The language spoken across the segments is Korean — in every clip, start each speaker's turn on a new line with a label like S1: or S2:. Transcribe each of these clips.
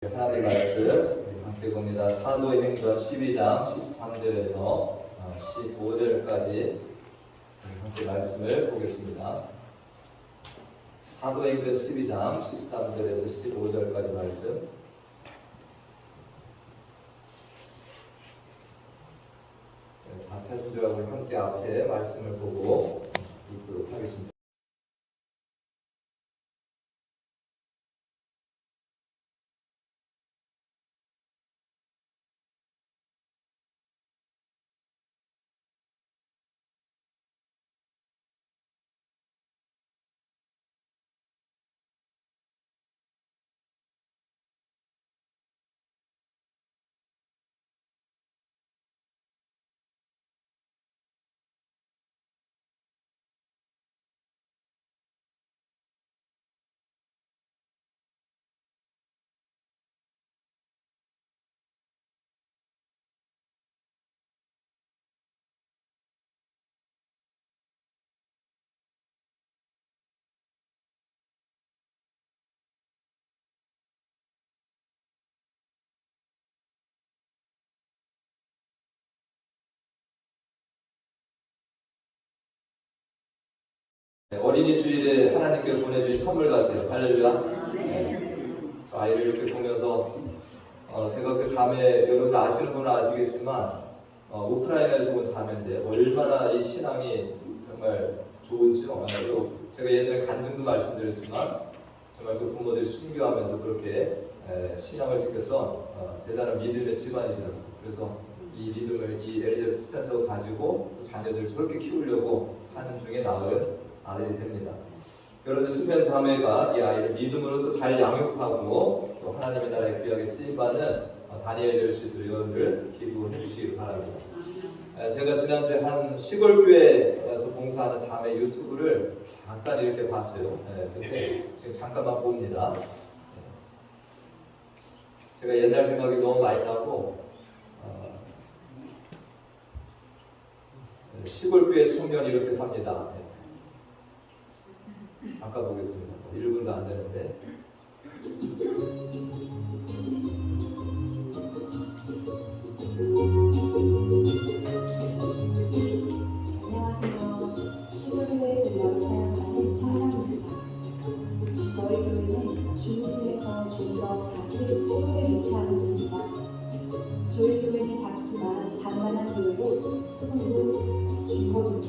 S1: 하나님의 말씀 함께 봅니다. 사도행전 12장 13절에서 15절까지 함께 말씀을 보겠습니다. 사도행전 12장 13절에서 15절까지 말씀. 단체 수절하고 함께 앞에 말씀을 보고 읽도록 하겠습니다. 어린이 주일에 하나님께서 보내주신 선물 같아요. 할렐루야. 저 아이를 이렇게 보면서 제가 그 자매, 여러분 아시는 분은 아시겠지만 우크라이나에서 온 자매인데 얼마나 이 신앙이 정말 좋은지요. 또 제가 예전에 간증도 말씀드렸지만 정말 그 부모들이 순교하면서 그렇게 신앙을 지켰던 대단한 믿음의 집안이더라고요. 그래서 이 믿음을 이 엘리자베스 스펜서가 가지고 자녀들을 저렇게 키우려고 하는 중에 낳은 아들이 됩니다. 여러분들 스펜서 자매가 이 아이를 믿음으로 또 잘 양육하고 또 하나님의 나라에 귀하게 쓰임받는 다니엘 열시도 여러분들 기도해 주시기 바랍니다. 제가 지난주에 한 시골 교회에서 봉사하는 자매 유튜브를 잠깐 이렇게 봤어요. 근데 지금 잠깐만 봅니다. 제가 옛날 생각이 너무 많이 나고 시골 교회 청년이 이렇게 삽니다. 잠깐 보겠습니다. 1분도 안 되는데.
S2: 안녕하세요. 시골교회에서 일하고 사역하는 청량입니다. 저희 교회는 중부에서 좀 더 작은 소도에 위치하고 있습니다. 저희 교회는 작지만 단단한 교회로 초등부, 중고등부,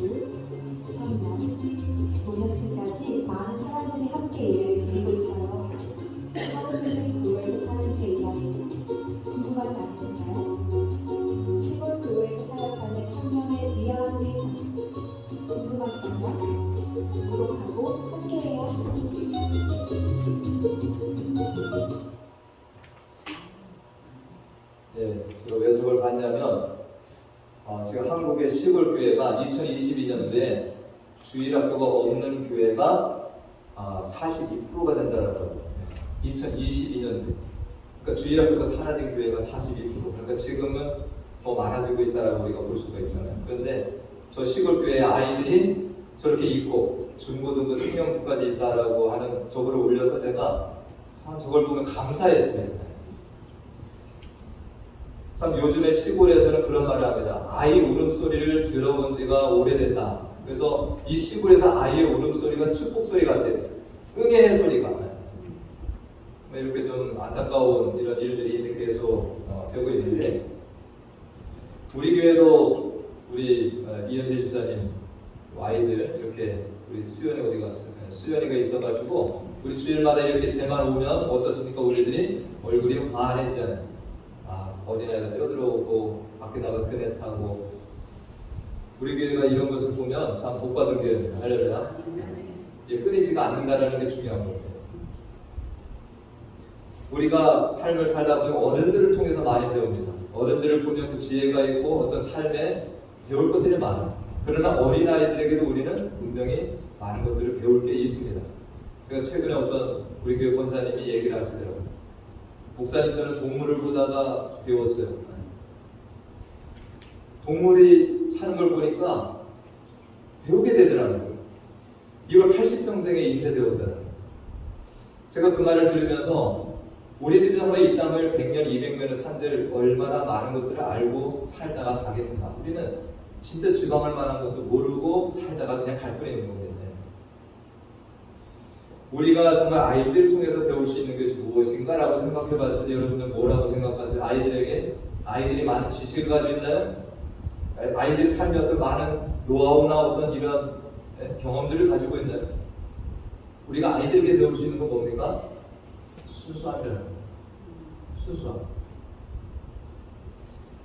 S2: 청년, 노년층까지 많은 사람들이 함께 예배를 드리고 있어요. 하루 종일 교회에서 사는 제 이야기 궁금하지 않으신가요? 시골 교회에서 사역하는 청년의 리얼한 일상 궁금하시다면 구독하고 함께해요.
S1: 제가 왜 저걸 봤냐면 지금 한국의 시골 교회가 2022년도에 주일학교가 없는 교회가 42%가 된다는 거예요. 2022년도에. 그러니까 주일학교가 사라진 교회가 42%. 그러니까 지금은 더 많아지고 있다라고 우리가 볼 수가 있잖아요. 그런데 저 시골 교회의 아이들이 저렇게 있고 중고등부 청년부까지 있다라고 하는 저거를 올려서 제가 참 저걸 보면 감사했습니다. 참 요즘에 시골에서는 그런 말을 합니다. 아이 울음소리를 들어본 지가 오래됐다. 그래서 이 시골에서 아이의 울음소리가 축복소리 같아요. 응애의 소리가. 이렇게 좀 안타까운 이런 일들이 이제 계속 되고 있는데 우리 교회도 우리 이현재 집사님 아이들 이렇게 우리 수연이 어디 갔어요? 수연이가 있어가지고 우리 주일마다 이렇게 제만 오면 어떻습니까? 우리들이 얼굴이 환해지잖아요. 어린아이가 뛰어들어오고 밖에 나가 끄내 타고 우리 교회가 이런 것을 보면 참 복받은 교회입니다. 할렐루야. 끊이지가 않는다는 게 중요한 거예요. 우리가 삶을 살다 보면 어른들을 통해서 많이 배웁니다. 어른들을 보면 그 지혜가 있고 어떤 삶에 배울 것들이 많아요. 그러나 어린아이들에게도 우리는 분명히 많은 것들을 배울 게 있습니다. 제가 최근에 어떤 우리 교회 권사님이 얘기를 하시더라고요. 목사님, 저는 동물을 보다가 배웠어요. 동물이 사는 걸 보니까 배우게 되더라는 거예요. 이걸 80평생에 인제 배운다는 거예요. 제가 그 말을 들으면서 우리들이 정말 이 땅을 100년, 200년을 산들 얼마나 많은 것들을 알고 살다가 가겠는가. 우리는 진짜 지방할 만한 것도 모르고 살다가 그냥 갈 뿐인 겁니다. 우리가 정말 아이들을 통해서 배울 수 있는 것이 무엇인가라고 생각해 봤을 때 여러분은 뭐라고 생각하세요? 아이들이 많은 지식을 가지고 있나요? 아이들이 삶의 어떤 많은 노하우나 어떤 이런 경험들을 가지고 있나요? 우리가 아이들에게 배울 수 있는 건 뭡니까? 순수한 점. 순수함.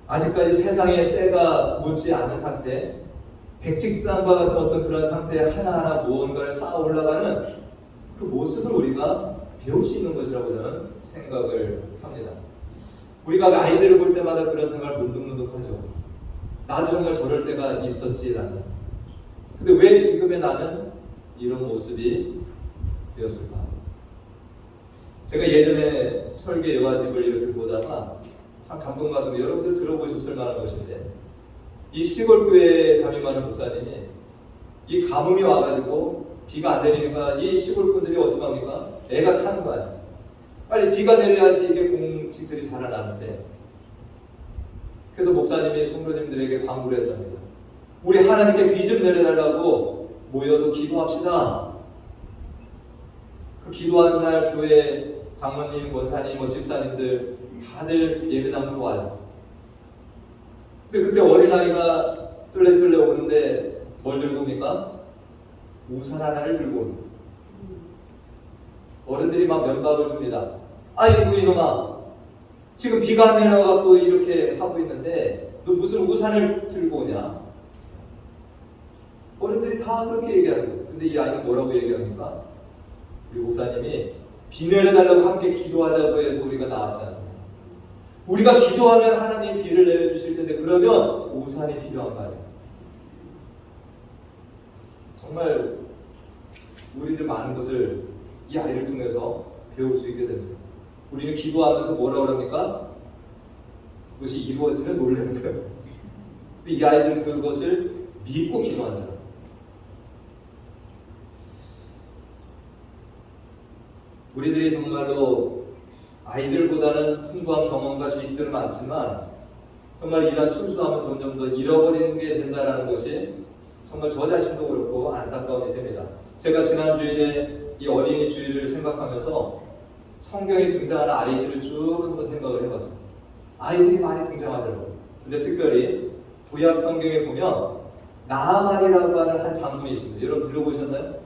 S1: 아직까지 세상에 때가 묻지 않은 상태, 백직장과 같은 어떤 그런 상태에 하나하나 무언가를 쌓아 올라가는 그 모습을 우리가 배울 수 있는 것이라고 저는 생각을 합니다. 우리가 아이들을 볼 때마다 그런 생각을 문득문득하죠. 나도 정말 저럴 때가 있었지라는. 근데 왜 지금의 나는 이런 모습이 되었을까? 제가 예전에 설계 요아집을 이렇게 보다가 참 감동받은 게 여러분들 들어보셨을 만한 것인데, 이 시골 교회에 담임하는 목사님이 이 가뭄이 와가지고 비가 안 내리니까 이 시골 분들이 어떻게 합니까? 애가 타는 거 아니에요. 빨리 비가 내려야지 이게 공식들이 자라나는데, 그래서 목사님이 성도님들에게 광고를 했답니다. 우리 하나님께 비 좀 내려달라고 모여서 기도합시다. 그 기도하는 날 교회 장로님, 권사님, 집사님들 다들 예배당으로 와요. 근데 그때 어린아이가 뚫레뚫레 오는데 뭘 들고 옵니까? 우산 하나를 들고 옵니다. 어른들이 막 면박을 줍니다. 아이고 이놈아, 지금 비가 안 내려가고 이렇게 하고 있는데 너 무슨 우산을 들고 오냐? 어른들이 다 그렇게 얘기하는 거예요. 근데 이 아이는 뭐라고 얘기합니까? 우리 목사님이 비 내려달라고 함께 기도하자고 해서 우리가 나왔지 않습니까? 우리가 기도하면 하나님 비를 내려주실 텐데 그러면 우산이 필요한 말이에요. 정말 우리들 많은 것을 이 아이를 통해서 배울 수 있게 됩니다. 우리는 기도하면서 뭐라고 합니까? 그것이 이루어지면 놀라는 거예요. 근데 이 아이들은 그것을 믿고 기도한다. 우리들이 정말로 아이들보다는 풍부한 경험과 지식들은 많지만 정말 이런 순수함은 점점 더 잃어버리는 게 된다는 것이 정말 저 자신도 그렇고 안타까움이 됩니다. 제가 지난 주일에 이 어린이 주일을 생각하면서 성경에 등장하는 아이들을 쭉 한번 생각을 해봤습니다. 아이들이 많이 등장하더라고요. 근데 특별히 구약 성경에 보면 나아만이라고 하는 한 장군이 있습니다. 여러분 들어보셨나요?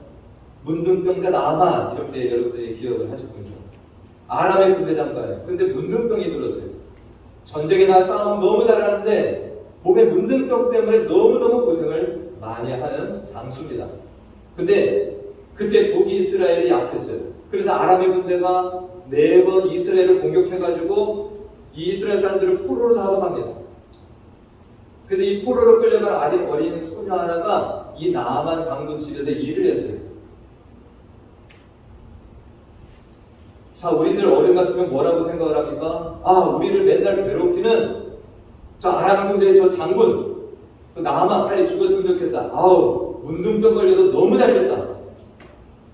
S1: 문둥병자 나아만, 이렇게 여러분들이 기억을 하시군요. 아람의 군대 장관이에요. 근데 문둥병이 들었어요. 전쟁에 나 싸움 너무 잘하는데 몸에 문둥병 때문에 너무너무 고생을 많이 하는 장수입니다. 근데 그때 북이스라엘이 약했어요. 그래서 아람의 군대가 4번 이스라엘을 공격해가지고 이 이스라엘 사람들을 포로로 잡아갑니다. 그래서 이 포로로 끌려간 어린 소녀 하나가 이 나아만 장군 집에서 일을 했어요. 자, 우리들 어른 같으면 뭐라고 생각을 합니까? 아, 우리를 맨날 괴롭히는 저 아람 군대의 저 장군, 저 나아만 빨리 죽었으면 좋겠다. 아우, 문둥병 걸려서 너무 잘됐다.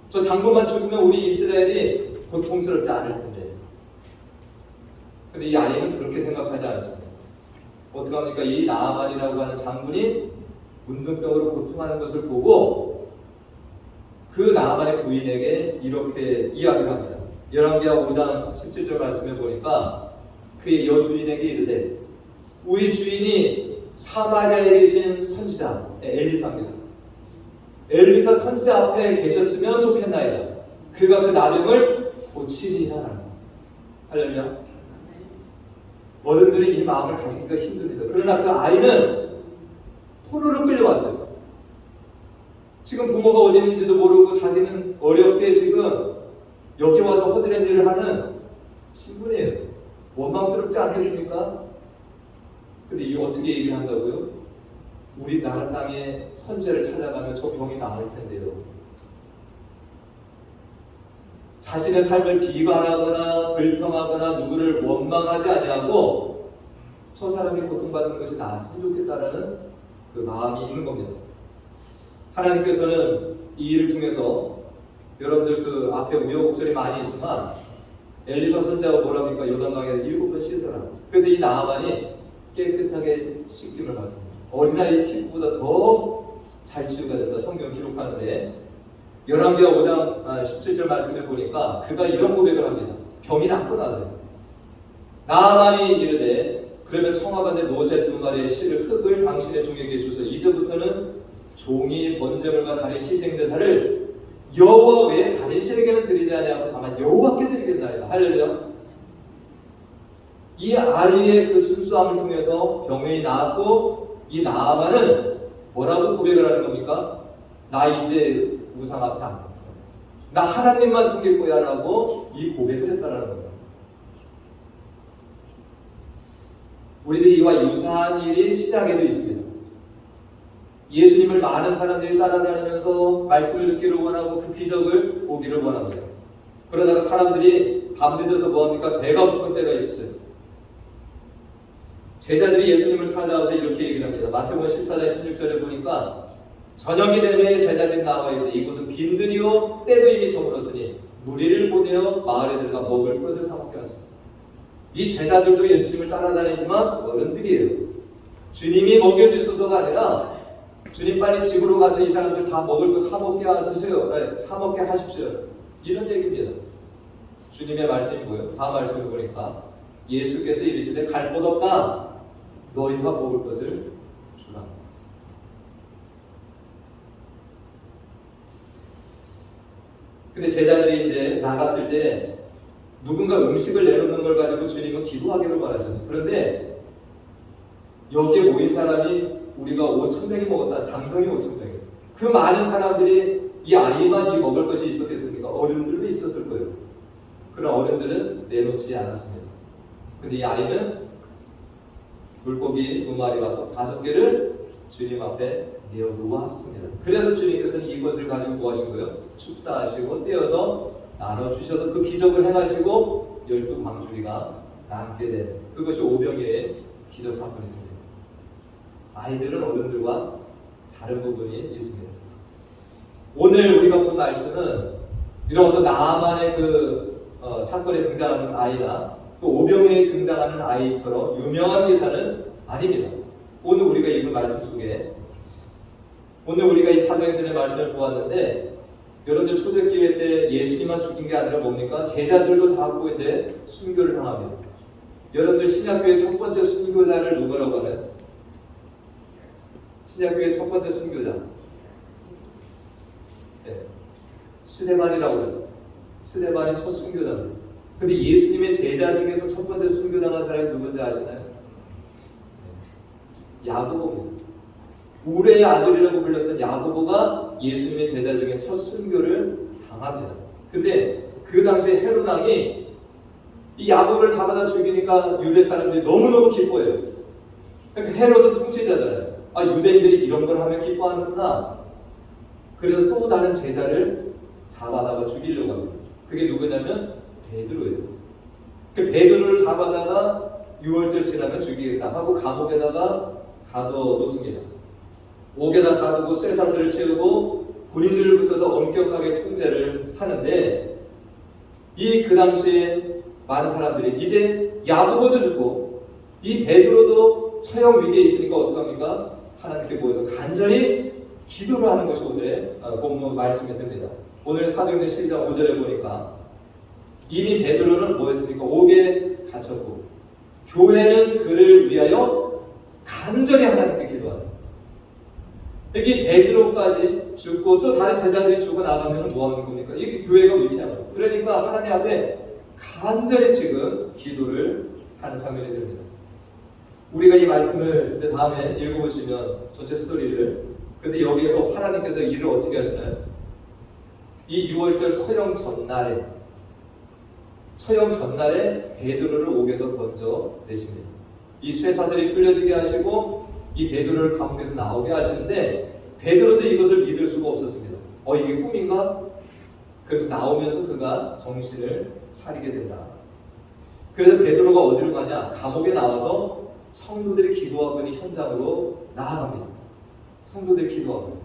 S1: 저 장군만 죽으면 우리 이스라엘이 고통스럽지 않을 텐데. 근데 이 아이는 그렇게 생각하지 않습니다. 어떻게 합니까? 이 나아만이라고 하는 장군이 문둥병으로 고통하는 것을 보고 그 나아만의 부인에게 이렇게 이야기를 합니다. 열왕기하 5장 17절 말씀에 보니까 그의 여주인에게 이르되 우리 주인이 사마리아에 계신 선지자 엘리사입니다. 엘리사 선지자 앞에 계셨으면 좋겠나이다. 그가 그 나병을 고치리라. 할렐루야. 어른들이 이 마음을 가지기가 힘듭니다. 그러나 그 아이는 포로로 끌려왔어요. 지금 부모가 어디 있는지도 모르고 자기는 어렵게 지금 여기 와서 허드렛 일을 하는 신분이에요. 원망스럽지 않겠습니까? 근데 이 어떻게 얘기를 한다고요? 우리나라 땅에 선지자를 찾아가면 저 병이 나을 텐데요. 자신의 삶을 비관하거나 불평하거나 누구를 원망하지 아니하고 저 사람이 고통받는 것이 나았으면 좋겠다라는 그 마음이 있는 겁니다. 하나님께서는 이 일을 통해서 여러분들 그 앞에 우여곡절이 많이 있지만 엘리사 선지자가 뭐라 합니까? 요단강에 7번 씻어라. 그래서 이 나아만이 깨끗하게 씻김을 받습니다. 어린아이 피부보다 더 잘 치유가 된다. 성경 기록하는데 열왕기하 5장 17절 말씀을 보니까 그가 이런 고백을 합니다. 병이 낫고 나서요. 나아만이 이르되 그러면 청하건대 노새 2마리의 실을 흙을 당신의 종에게 주소 이제부터는 종이 번제물과 다른 희생제사를 여호와 외에 다른 신에게는 드리지 아니하고 다만 여호와께 드리겠나이다. 할렐루야. 이 아리의 그 순수함을 통해서 병이 나았고 이 나아만은 뭐라고 고백을 하는 겁니까? 나 이제 우상 앞에 안 가. 나 하나님만 섬길 거야 라고 이 고백을 했다라는 겁니다. 우리들이 이와 유사한 일이 신약에도 있습니다. 예수님을 많은 사람들이 따라다니면서 말씀을 듣기를 원하고 그 기적을 보기를 원합니다. 그러다가 사람들이 밤늦어서 뭐합니까? 배가 고픈 때가 있어요. 제자들이 예수님을 찾아와서 이렇게 얘기를 합니다. 마태복음 14장 16절에 보니까 저녁이 되매 제자들이 나와 있는데 이곳은 빈들이요 때도 이미 저물었으니 무리를 보내어 마을에 들어가 먹을 것을 사 먹게 하소서. 이 제자들도 예수님을 따라다니지만 어른들이에요. 주님이 먹여주소서가 아니라 주님 빨리 집으로 가서 이 사람들 다 먹을 거 사 먹게 하십시오. 사 먹게 하십시오. 이런 얘기입니다. 주님의 말씀이 뭐예요? 다음 말씀을 보니까 예수께서 이르시되 갈 곳 없다. 너희가 먹을 것을 주라. 근데 제자들이 이제 나갔을 때 누군가 음식을 내놓는 걸 가지고 주님은 기도하기를 원하셨어요. 그런데 여기에 모인 사람이 우리가 5,000명이 먹었다. 장정이 5,000명이. 그 많은 사람들이 이 아이만 이 먹을 것이 있었겠습니까? 어른들도 있었을 거예요. 그런 어른들은 내놓지 않았습니다. 근데 이 아이는 물고기 2마리와 또 5개를 주님 앞에 내어놓았습니다. 그래서 주님께서는 이것을 가지고 뭐 하신 거예요? 축사하시고 떼어서 나눠주셔서 그 기적을 행하시고 12광주리가 남게 된 그것이 오병이어의 기적 사건이 됩니다. 아이들은 어른들과 다른 부분이 있습니다. 오늘 우리가 본 말씀은 이런 어떤 나아만의 그 사건에 등장하는 아이나 또 오병이어에 등장하는 아이처럼 유명한 기사는 아닙니다. 오늘 우리가 읽은 말씀 속에 오늘 우리가 이 사도행전의 말씀을 보았는데 여러분들 초대교회 때 예수님만 죽인 게 아니라 뭡니까? 제자들도 자꾸 이제 순교를 당합니다. 여러분들 신약교회 첫 번째 순교자를 누구라고 하나요? 신약교회 첫 번째 순교자 스데반이라고 그래요. 스데반이 첫 순교자입니다. 근데 예수님의 제자 중에서 첫 번째 순교당한 사람이 누군지 아시나요? 야고보입니다. 우레의 아들이라고 불렸던 야고보가 예수님의 제자 중에 첫 순교를 당합니다. 근데 그 당시에 헤롯 왕이 이 야고보를 잡아다 죽이니까 유대 사람들이 너무너무 기뻐해요. 그러니까 헤롯은 통치자잖아요. 아, 유대인들이 이런 걸 하면 기뻐하는구나. 그래서 또 다른 제자를 잡아다가 죽이려고 합니다. 그게 누구냐면 베드로예요. 그 베드로를 잡아다가 6월절 지나면 죽이겠다 하고 감옥에다가 가둬놓습니다. 옥에다 가두고 쇠사슬을 채우고 군인들을 붙여서 엄격하게 통제를 하는데 그 당시에 많은 사람들이 이제 야고보도 죽고 이 베드로도 처형 위기에 있으니까 어떡합니까? 하나님께 모여서 간절히 기도를 하는 것이 오늘의 본문 말씀이 됩니다. 오늘 사도행전 12장 5절에 보니까 이미 베드로는 뭐했습니까? 옥에 갇혔고 교회는 그를 위하여 간절히 하나님께 기도하는 여기 베드로까지 죽고 또 다른 제자들이 죽어나가면 뭐 하는 겁니까? 이게 교회가 위태한 거예요. 그러니까 하나님 앞에 간절히 지금 기도를 하는 장면이 됩니다. 우리가 이 말씀을 이제 다음에 읽어보시면 전체 스토리를 근데 여기에서 하나님께서 일을 어떻게 하시나요? 이 6월절 처형 전날에 베드로를 옥에서 건져내십니다. 이 쇠사슬이 풀려지게 하시고 이 베드로를 감옥에서 나오게 하시는데 베드로도 이것을 믿을 수가 없었습니다. 이게 꿈인가? 그래서 나오면서 그가 정신을 차리게 된다. 그래서 베드로가 어디로 가냐? 감옥에 나와서 성도들이 기도하고 있는 현장으로 나아갑니다. 성도들이 기도하고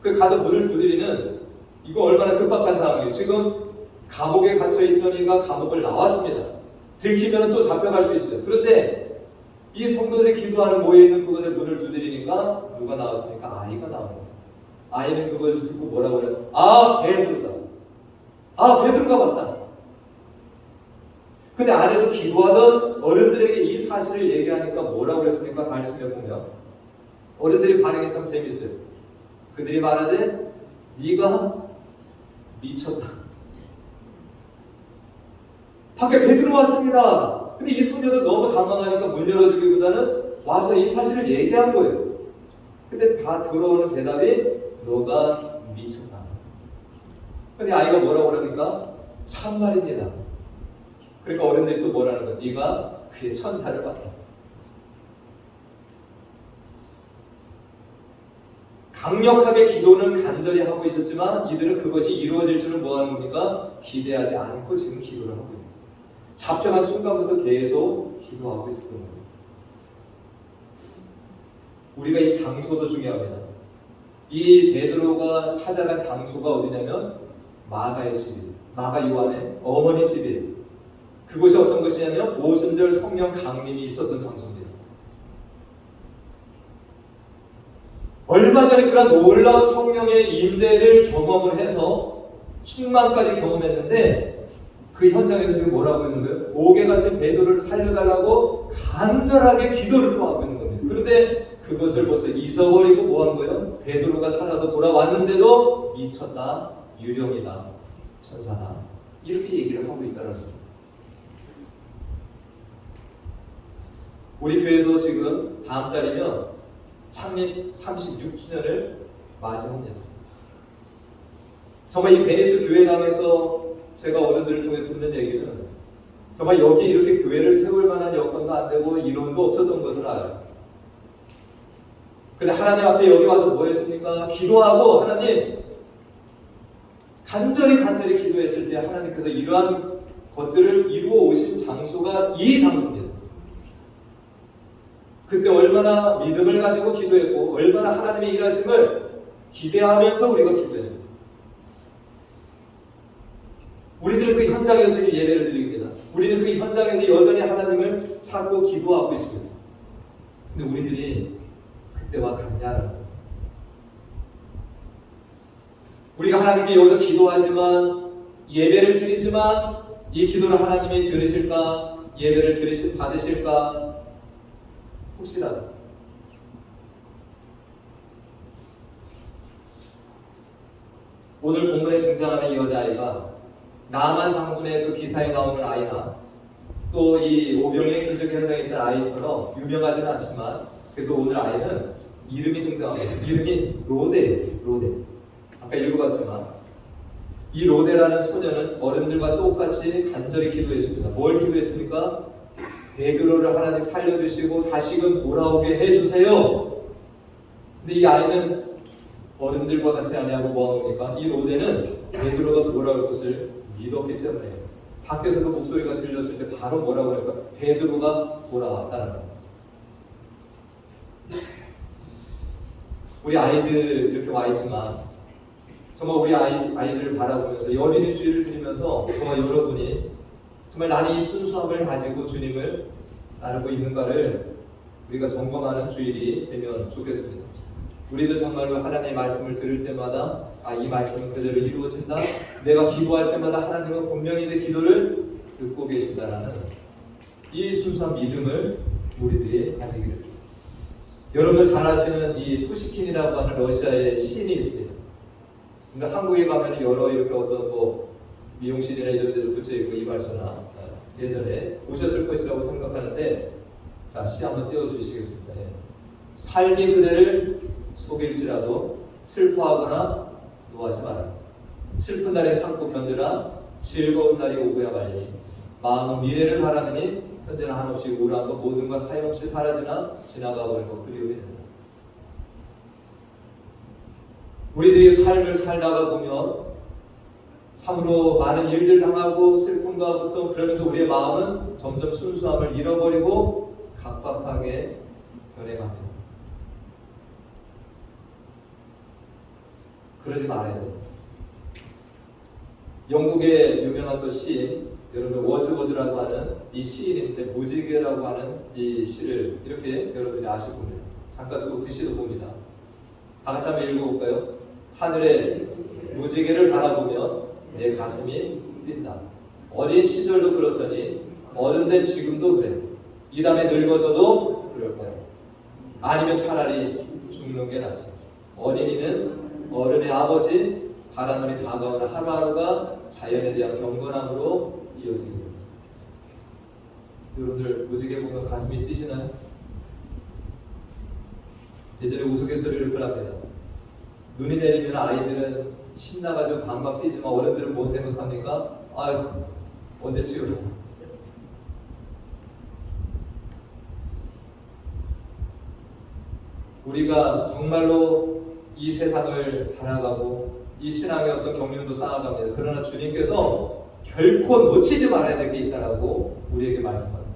S1: 그 가서 문을 두드리는 이거 얼마나 급박한 상황이에요. 지금 감옥에 갇혀있던 이가 감옥을 나왔습니다. 들키면 또 잡혀갈 수 있어요. 그런데 이 성도들이 기도하는 모여있는 그것을 문을 두드리니까 누가 나왔습니까? 아이가 나온 거예요. 아이는 그것을 듣고 뭐라고 그래요? 아, 베드로다. 아, 베드로가 왔다. 근데 안에서 기도하던 어른들에게 이 사실을 얘기하니까 뭐라고 그랬습니까? 말씀에 보면 어른들이 반응이 참 재밌어요. 그들이 말하되 네가 미쳤다. 밖에 베드로 왔습니다. 근데 이 소녀는 너무 당황하니까 문 열어주기보다는 와서 이 사실을 얘기한 거예요. 근데 다 들어오는 대답이 너가 미쳤다. 근데 아이가 뭐라고 그러니까 참말입니다. 그러니까 어른들이 또 뭐라는 거야? 네가 그의 천사를 봤다. 강력하게 기도는 간절히 하고 있었지만 이들은 그것이 이루어질 줄은 뭐 하는 겁니까? 기대하지 않고 지금 기도를 하고 있는 거예요. 잡혀간 순간부터 계속 기도하고 있었던 거예요. 우리가 이 장소도 중요합니다. 이 베드로가 찾아간 장소가 어디냐면 마가의 집이에요. 마가 요한의 어머니 집이에요. 그곳이 어떤 것이냐면 오순절 성령 강림이 있었던 장소입니다. 얼마 전에 그런 놀라운 성령의 임재를 경험을 해서 충만까지 경험했는데 그 현장에서 지금 뭐라고 있는 거예요? 옥에갇힌 베드로를 살려달라고 간절하게 기도를 또 하고 있는 겁니다. 그런데 그것을 벌써 잊어버리고 뭐 한 거예요? 베드로가 살아서 돌아왔는데도 미쳤다, 유령이다, 천사다 이렇게 얘기를 하고 있다는 거예요. 우리 교회도 지금 다음 달이면 창립 36주년을 맞이합니다. 정말 이 베니스 교회당에서 제가 어른들을 통해 듣는 얘기는 정말 여기 이렇게 교회를 세울 만한 여건도 안 되고 이론도 없었던 것을 알아요. 근데 하나님 앞에 여기 와서 뭐 했습니까? 기도하고 하나님 간절히 기도했을 때 하나님께서 이러한 것들을 이루어 오신 장소가 이 장소입니다. 그때 얼마나 믿음을 가지고 기도했고 얼마나 하나님의 일하심을 기대하면서 우리가 기도했는가. 우리들은 그 현장에서 예배를 드립니다. 우리는 그 현장에서 여전히 하나님을 찾고 기도하고 있습니다. 근데 우리들이 그때와 같냐는 우리가 하나님께 여기서 기도하지만 예배를 드리지만 이 기도를 하나님이 들으실까? 예배를 받으실까? 혹시라도 오늘 본문에 등장하는 이 여자아이가 나만 장군의 그 기사에 나오는 아이나 또 이 오병의 기적 현장에 있는 아이처럼 유명하지는 않지만 그래도 오늘 아이는 이름이 등장합니다. 이름이 로데예요. 로데. 아까 읽어봤지만 이 로데라는 소녀는 어른들과 똑같이 간절히 기도했습니다. 뭘 기도했습니까? 베드로를 하나님 살려주시고 다시금 돌아오게 해주세요. 근데 이 아이는 어른들과 같이 아니하고 뭐하는 겁니까? 이 로데는 베드로가 돌아올 것을 믿었기 때문에 밖에서 그 목소리가 들렸을 때 바로 뭐라고 할까? 베드로가 돌아왔다는 겁니다. 우리 아이들 이렇게 와 있지만 정말 우리 아이들을 바라보면서 여린이 주의를 드리면서 정말 여러분이 정말 나는 이 순수함을 가지고 주님을 따르고 있는가를 우리가 점검하는 주일이 되면 좋겠습니다. 우리도 정말로 하나님의 말씀을 들을 때마다 이 말씀은 그대로 이루어진다. 내가 기도할 때마다 하나님은 분명히 내 기도를 듣고 계신다라는 이 순수한 믿음을 우리들이 가지게 됩니다. 여러분 잘 아시는 이 푸시킨이라고 하는 러시아의 시인이 있습니다. 근데 한국에 가면 여러 이렇게 어떤 미용실이나 이런 데도 붙여있고 이발소나 예전에 오셨을 것이라고 생각하는데 자, 시 한번 띄워주시겠습니다. 예. 삶이 그대를 속일지라도 슬퍼하거나 노하지 마라. 슬픈 날에 참고 견디라. 즐거운 날이 오고야 말리니 마음은 미래를 바라느니 현재는 한없이 우울한 것 모든 것 하염없이 사라지나 지나가 버린 것 그리움이 된다. 우리들이 삶을 살다가 보면 참으로 많은 일들 당하고 슬픔과 고통 그러면서 우리의 마음은 점점 순수함을 잃어버리고 각박하게 변해갑니다. 그러지 말아야 돼요. 영국의 유명한 또 시인, 여러분 워즈워드라고 하는 이 시인인데 무지개라고 하는 이 시를 이렇게 여러분이 아실 겁니다. 잠깐 듣고 그 시도 봅니다. 다 같이 한번 읽어볼까요? 하늘의 무지개를 바라보면 내 가슴이 뛴다. 어린 시절도 그렇더니 어른 된 지금도 그래. 이 다음에 늙어서도 그럴 거야. 아니면 차라리 죽는 게 낫지. 어린이는 어른의 아버지, 바라늘이 다가오는 하루하루가 자연에 대한 경건함으로 이어집니다. 여러분들 무지개 보면 가슴이 뛰시나요? 예전에 우스갯소리를 그럽니다. 눈이 내리면 아이들은 신나가지고 방방 뛰지만 어른들은 뭔 생각합니까? 아유, 언제 치우려. 우리가 정말로 이 세상을 살아가고 이 신앙의 어떤 경륜도 쌓아갑니다. 그러나 주님께서 결코 놓치지 말아야 될 게 있다라고 우리에게 말씀하세요.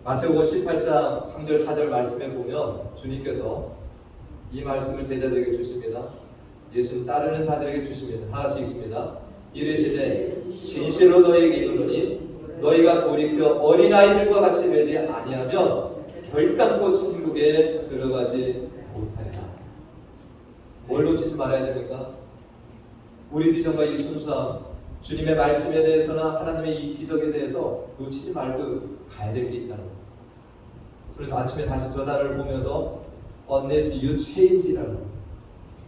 S1: 마태복음 18장 3절 4절 말씀에 보면 주님께서 이 말씀을 제자들에게 주십니다. 예수님 따르는 자들에게 주십니다. 다 같이 읽습니다. 이르시되 진실로 너희에게 이르노니 너희가 돌이켜 어린아이들과 같이 되지 아니하면 결단코 천국에 들어가지 못하리라. 뭘 놓치지 말아야 됩니까? 우리들이 정말 이 순수함, 주님의 말씀에 대해서나 하나님의 이 기적에 대해서 놓치지 말고 가야 될 게 있다는 거예요. 그래서 아침에 다시 저 단어를 보면서 Unless you change라는 거예요.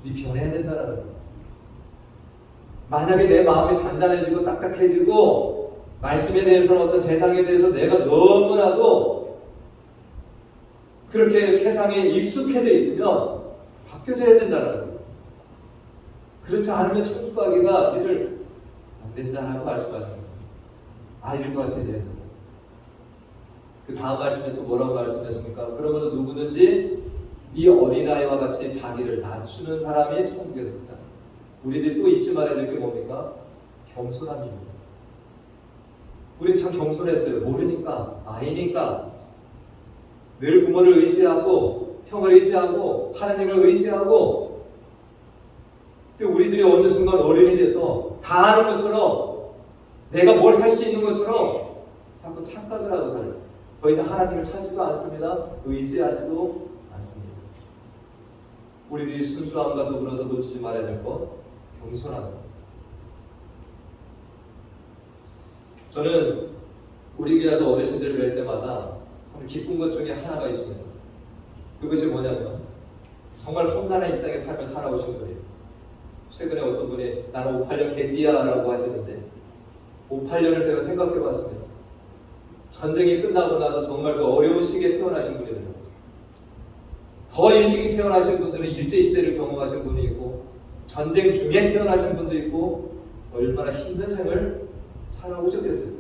S1: 우리 변해야 된다는 거예요. 만약에 내 마음이 단단해지고 딱딱해지고 말씀에 대해서는 어떤 세상에 대해서 내가 너무나도 그렇게 세상에 익숙해져 있으면 바뀌어져야 된다는 거예요. 그렇지 않으면 천국 가기가 니를 안 된다라고 말씀하십니다. 아이들과 같이 돼야 된다. 그 다음 말씀에 또 뭐라고 말씀하십니까? 그러므로 누구든지 이 어린아이와 같이 자기를 낮추는 사람이 천국에 들어간다. 우리들이 또 잊지 말아야 될 게 뭡니까? 겸손함입니다. 우리 참 겸손했어요. 모르니까, 아이니까. 늘 부모를 의지하고, 형을 의지하고, 하나님을 의지하고, 우리들이 어느 순간 어른이 돼서 다 아는 것처럼 내가 뭘 할 수 있는 것처럼 자꾸 착각을 하고 살아요. 더 이상 하나님을 찾지도 않습니다. 의지하지도 않습니다. 우리들이 순수함과 더불어서 놓치지 말아야 될 것, 겸손함. 저는 우리 교회에서 어르신들을 뵐 때마다 참 기쁜 것 중에 하나가 있습니다. 그것이 뭐냐면 정말 험난한 이 땅의 삶을 살아오신 분이에요. 최근에 어떤 분이 나는 58년 개띠야라고 하시는데 58년을 제가 생각해 봤습니다. 전쟁이 끝나고 나서 정말 그 어려운 시기에 태어나신 분이 되었어요. 더 일찍 태어나신 분들은 일제시대를 경험하신 분이 있고 전쟁 중에 태어나신 분도 있고 얼마나 힘든 생을 살아오셨겠어요.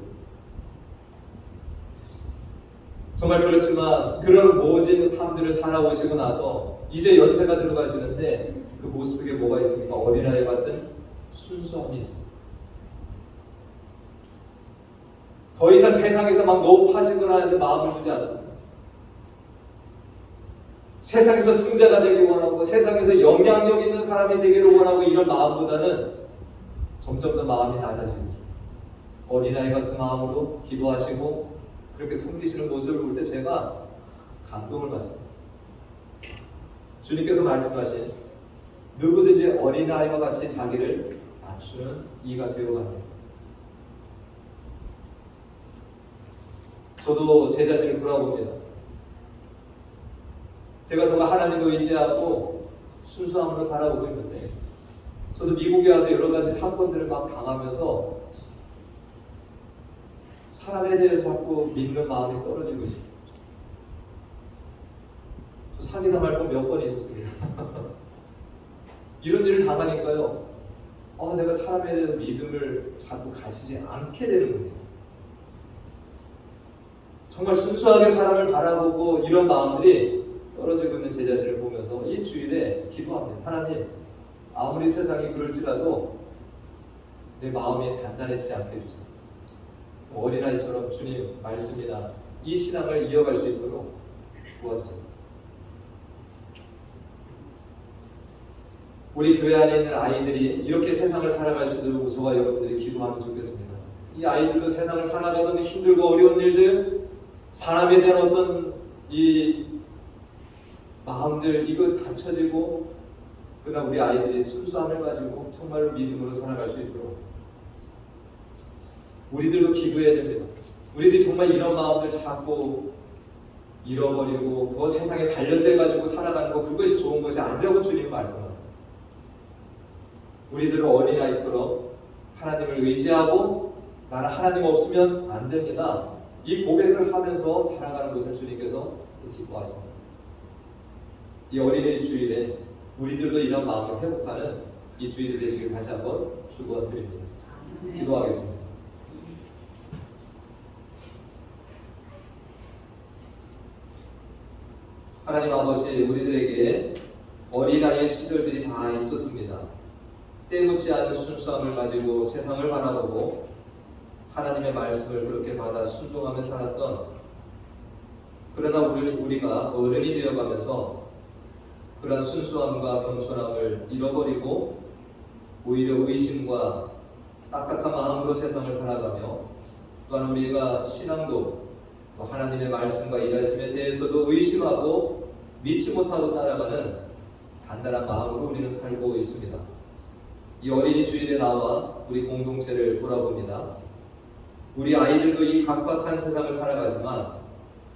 S1: 정말 그렇지만 그런 모진 삶들을 살아오시고 나서 이제 연세가 들어가시는데 그 모습에 뭐가 있습니까? 어린아이 같은 순수함이 있습니다. 더 이상 세상에서 막 높아지거나 하는 마음을 두지 않습니다. 세상에서 승자가 되길 원하고 세상에서 영향력 있는 사람이 되기를 원하고 이런 마음보다는 점점 더 마음이 낮아지고 어린아이 같은 마음으로 기도하시고 그렇게 섬기시는 모습을 볼 때 제가 감동을 받습니다. 주님께서 말씀하신 누구든지 어린아이와 같이 자기를 낮추는 이가 되어갑니다. 저도 제 자신을 돌아봅니다. 제가 정말 하나님을 의지하고 순수함으로 살아오고 있는데 저도 미국에 와서 여러 가지 사건들을 막 당하면서 사람에 대해서 자꾸 믿는 마음이 떨어지고 있습니다. 저 사기당할 건 몇 번 있었습니다. 이런 일을 당하니까요. 내가 사람에 대해서 믿음을 자꾸 가지지 않게 되는 거예요. 정말 순수하게 사람을 바라보고 이런 마음들이 떨어지고 있는 제 자신을 보면서 이 주일에 기도합니다. 하나님, 아무리 세상이 그럴지라도 내 마음이 단단해지지 않게 해주세요. 어린아이처럼 주님 말씀이나 이 신앙을 이어갈 수 있도록 도와주세요. 우리 교회 안에 있는 아이들이 이렇게 세상을 살아갈 수 있도록 저와 여러분들이 기도하면 좋겠습니다. 이 아이들도 세상을 살아가던 힘들고 어려운 일들, 사람에 대한 어떤 이 마음들 이거 닫혀지고, 그러나 우리 아이들이 순수함을 가지고 정말로 믿음으로 살아갈 수 있도록 우리들도 기도해야 됩니다. 우리들이 정말 이런 마음을 자꾸 잃어버리고 더 세상에 단련돼 가지고 살아가는 거, 그것이 좋은 것이 아니라고 주님 말씀하세요. 우리들은 어린아이처럼 하나님을 의지하고 나는 하나님 없으면 안 됩니다, 이 고백을 하면서 살아가는 것을 주님께서 기뻐하십니다. 이 어린이 주일에 우리들도 이런 마음을 회복하는 이 주일이 되시길 다시 한번 축원드립니다. 기도하겠습니다. 하나님 아버지, 우리들에게 어린아이의 시절들이 다 있었습니다. 때묻지 않은 순수함을 가지고 세상을 바라보고 하나님의 말씀을 그렇게 받아 순종하며 살았던, 그러나 우리가 어른이 되어가면서 그러한 순수함과 겸손함을 잃어버리고 오히려 의심과 딱딱한 마음으로 세상을 살아가며, 또한 우리가 신앙도 또 하나님의 말씀과 일하심에 대해서도 의심하고 믿지 못하고 따라가는 단단한 마음으로 우리는 살고 있습니다. 이 어린이 주일에 나와 우리 공동체를 돌아봅니다. 우리 아이들도 이 각박한 세상을 살아가지만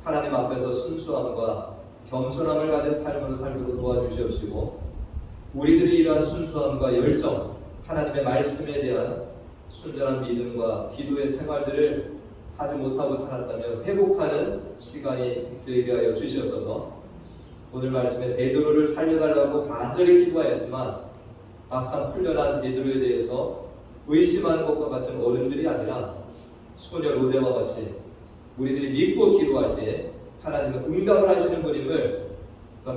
S1: 하나님 앞에서 순수함과 겸손함을 가진 삶으로 살도록 도와주시옵시고, 우리들이 이러한 순수함과 열정, 하나님의 말씀에 대한 순전한 믿음과 기도의 생활들을 하지 못하고 살았다면 회복하는 시간이 되게 하여 주시옵소서. 오늘 말씀에 베드로를 살려달라고 간절히 기도하였지만 막상 훈련한 베드로에 대해서 의심하는 것과 같은 어른들이 아니라 소녀 로데와 같이 우리들이 믿고 기도할 때 하나님은 응답을 하시는 분임을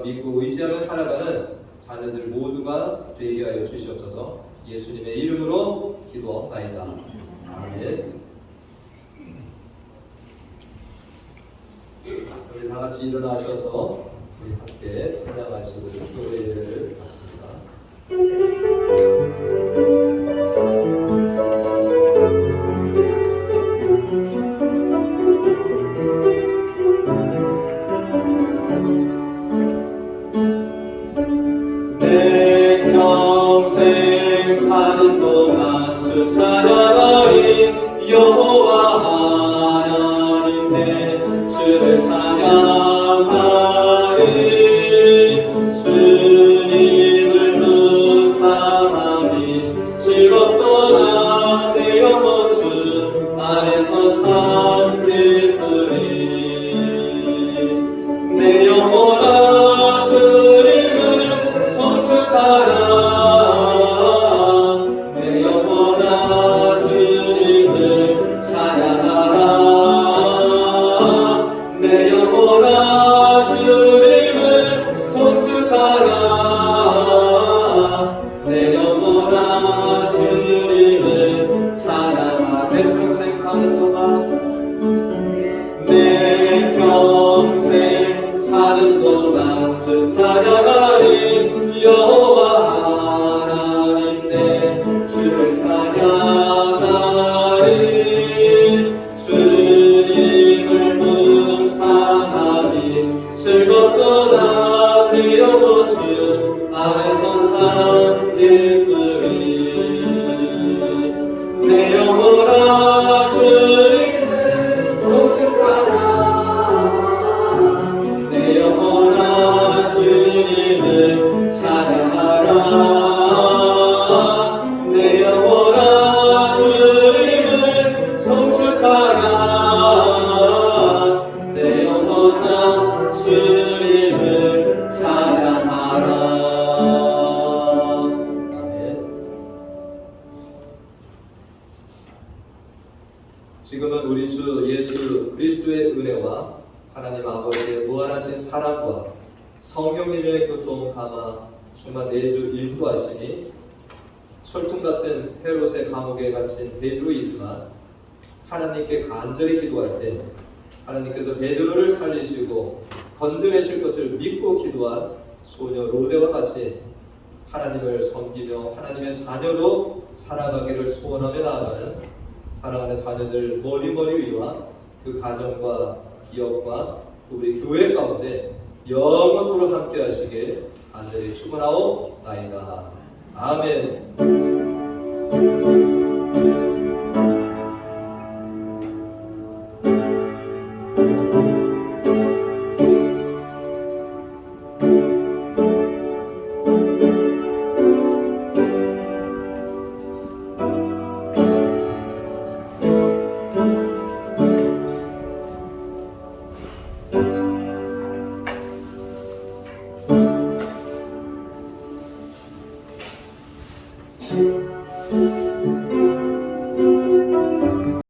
S1: 믿고 의지하며 살아가는 자녀들 모두가 되게 하여 주시옵소서. 예수님의 이름으로 기도하옵나이다. 아멘. 우리 다 같이 일어나셔서 우리 함께 찬양하시고 기도회를 마칩니다. 내 평생 사는 동안 주 찬양하리 여호와 하나님 내 주를 찬양하리. 주님을 묵상하니 즐겁도다 내 영혼 주 안에서 참 기쁘리. 내 영혼아 주님을 성축하라. 내 영혼아 주님을 찬양하라. 내 영혼아 주님을 성축하라. 내 영혼아 주님을 찬양하라. 내 평생 사는 동안, 내 평생 사는 동안 주 찬양하리 여호와 하나님 내 주를 찬양하리. 주님을 묵상하니 즐겁도다 내 영혼 주 안에서 참 기쁘리. 내 영혼아 주님을 성축하라. 내 영혼아 주님을 찬양하라. 내 영혼아 주님을 성축하라. 내 영혼아 주님을 찬양하라. 아멘. 지금은 우리 주 예수 그리스도의 은혜와 하나님 아버지의 무한하신 사랑과 성령님의 교통 감화 주만 내주 일구하시니 철통 같은 헤롯의 감옥에 갇힌 베드로이지만 하나님께 간절히 기도할 때 하나님께서 베드로를 살리시고 건져내실 것을 믿고 기도한 소녀 로데와 같이 하나님을 섬기며 하나님의 자녀로 살아가기를 소원하며 나아가는 사랑하는 자녀들 머리머리 위와 그 가정과 기업과 우리 교회 가운데 영원토록 함께 하시길 간절히 축원하옵나이다. 아멘.